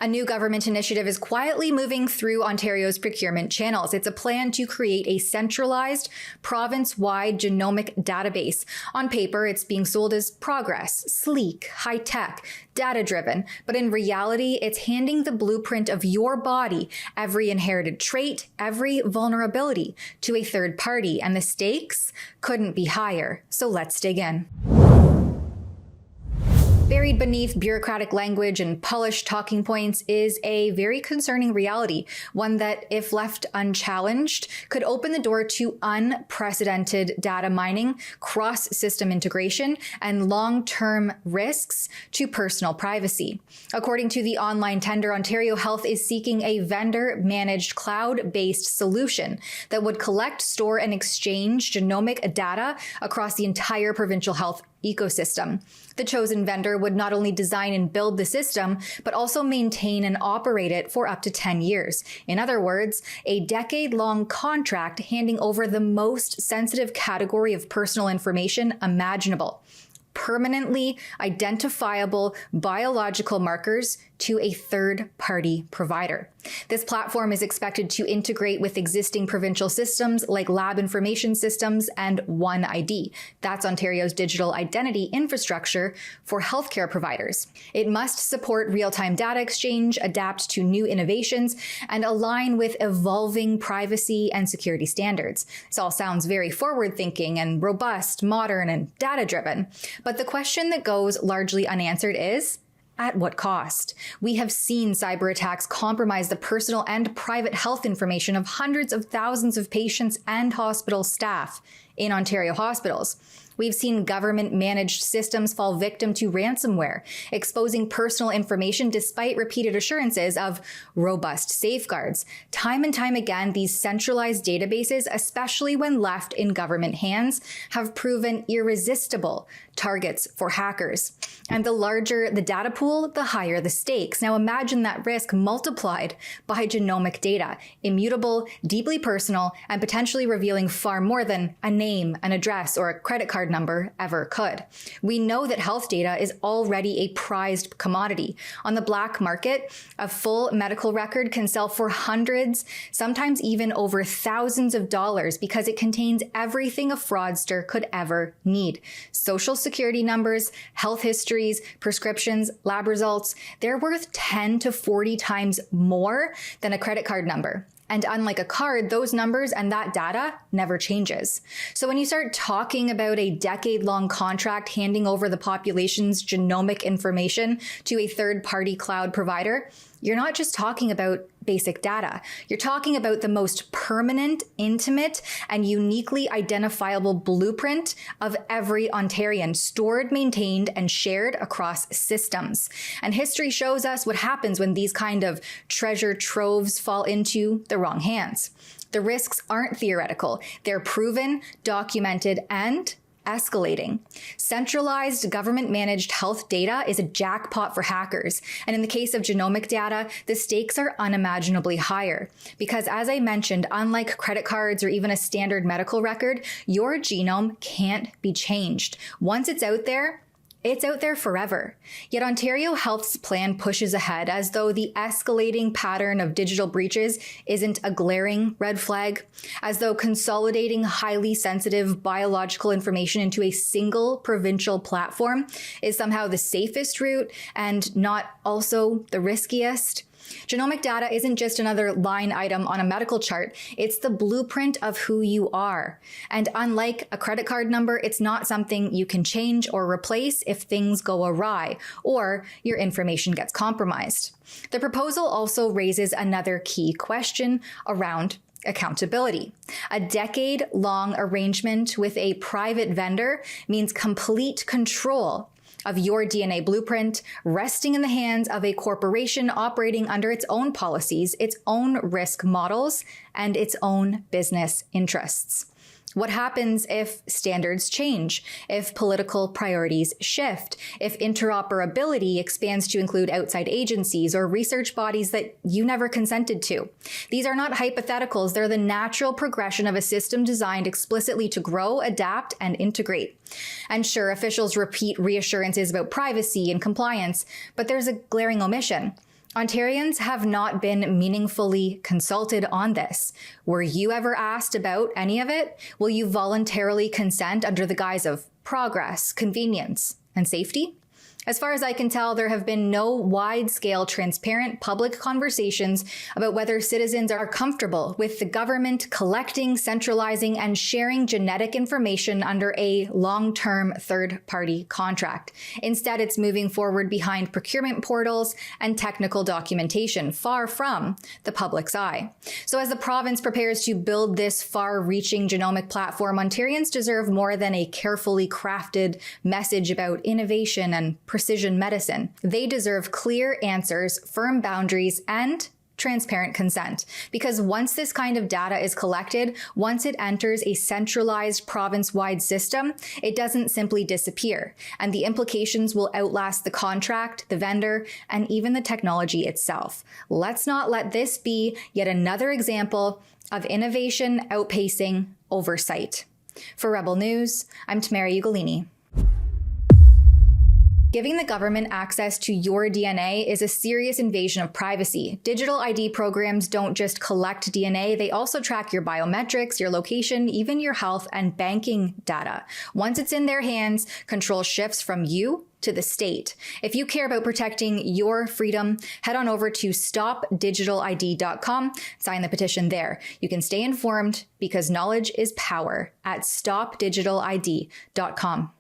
A new government initiative is quietly moving through Ontario's procurement channels. It's a plan to create a centralized, province-wide genomic database. On paper, it's being sold as progress, sleek, high-tech, data-driven, but in reality, it's handing the blueprint of your body, every inherited trait, every vulnerability, to a third party, and the stakes couldn't be higher. So let's dig in. Buried beneath bureaucratic language and polished talking points is a very concerning reality, one that, if left unchallenged, could open the door to unprecedented data mining, cross-system integration, and long-term risks to personal privacy. According to the online tender, Ontario Health is seeking a vendor-managed cloud-based solution that would collect, store, and exchange genomic data across the entire provincial health ecosystem. The chosen vendor would not only design and build the system, but also maintain and operate it for up to 10 years. In other words, a decade-long contract handing over the most sensitive category of personal information imaginable: permanently identifiable biological markers to a third-party provider. This platform is expected to integrate with existing provincial systems like lab information systems and OneID. That's Ontario's digital identity infrastructure for healthcare providers. It must support real-time data exchange, adapt to new innovations, and align with evolving privacy and security standards. This all sounds very forward-thinking and robust, modern, and data-driven. But the question that goes largely unanswered is, at what cost? We have seen cyber attacks compromise the personal and private health information of hundreds of thousands of patients and hospital staff in Ontario hospitals. We've seen government-managed systems fall victim to ransomware, exposing personal information despite repeated assurances of robust safeguards. Time and time again, these centralized databases, especially when left in government hands, have proven irresistible targets for hackers. And the larger the data pool, the higher the stakes. Now imagine that risk multiplied by genomic data, immutable, deeply personal, and potentially revealing far more than a name, an address, or a credit card number ever could. We know that health data is already a prized commodity. On the black market, a full medical record can sell for hundreds, sometimes even over thousands of dollars, because it contains everything a fraudster could ever need. Social security numbers, health histories, prescriptions, lab results, they're worth 10 to 40 times more than a credit card number. And unlike a card, those numbers and that data never changes. So when you start talking about a decade-long contract handing over the population's genomic information to a third-party cloud provider, you're not just talking about basic data. You're talking about the most permanent, intimate, and uniquely identifiable blueprint of every Ontarian, stored, maintained, and shared across systems. And history shows us what happens when these kind of treasure troves fall into the wrong hands. The risks aren't theoretical. They're proven, documented, and escalating. Centralized government-managed health data is a jackpot for hackers. And in the case of genomic data, the stakes are unimaginably higher. Because as I mentioned, unlike credit cards or even a standard medical record, your genome can't be changed. Once it's out there forever. Yet Ontario Health's plan pushes ahead as though the escalating pattern of digital breaches isn't a glaring red flag, as though consolidating highly sensitive biological information into a single provincial platform is somehow the safest route and not also the riskiest. Genomic data isn't just another line item on a medical chart. It's the blueprint of who you are. And unlike a credit card number, it's not something you can change or replace if things go awry or your information gets compromised. The proposal also raises another key question around accountability. A decade-long arrangement with a private vendor means complete control of your DNA blueprint resting in the hands of a corporation operating under its own policies, its own risk models, and its own business interests. What happens if standards change, if political priorities shift, if interoperability expands to include outside agencies or research bodies that you never consented to? These are not hypotheticals. They're the natural progression of a system designed explicitly to grow, adapt, and integrate. And sure, officials repeat reassurances about privacy and compliance, but there's a glaring omission. Ontarians have not been meaningfully consulted on this. Were you ever asked about any of it? Will you voluntarily consent under the guise of progress, convenience, and safety? As far as I can tell, there have been no wide-scale, transparent public conversations about whether citizens are comfortable with the government collecting, centralizing, and sharing genetic information under a long-term third-party contract. Instead, it's moving forward behind procurement portals and technical documentation, far from the public's eye. So as the province prepares to build this far-reaching genomic platform, Ontarians deserve more than a carefully crafted message about innovation and precision medicine. They deserve clear answers, firm boundaries, and transparent consent. Because once this kind of data is collected, once it enters a centralized province-wide system, it doesn't simply disappear. And the implications will outlast the contract, the vendor, and even the technology itself. Let's not let this be yet another example of innovation outpacing oversight. For Rebel News, I'm Tamara Ugolini. Giving the government access to your DNA is a serious invasion of privacy. Digital ID programs don't just collect DNA, they also track your biometrics, your location, even your health and banking data. Once it's in their hands, control shifts from you to the state. If you care about protecting your freedom, head on over to stopdigitalid.com, sign the petition there. You can stay informed because knowledge is power at stopdigitalid.com.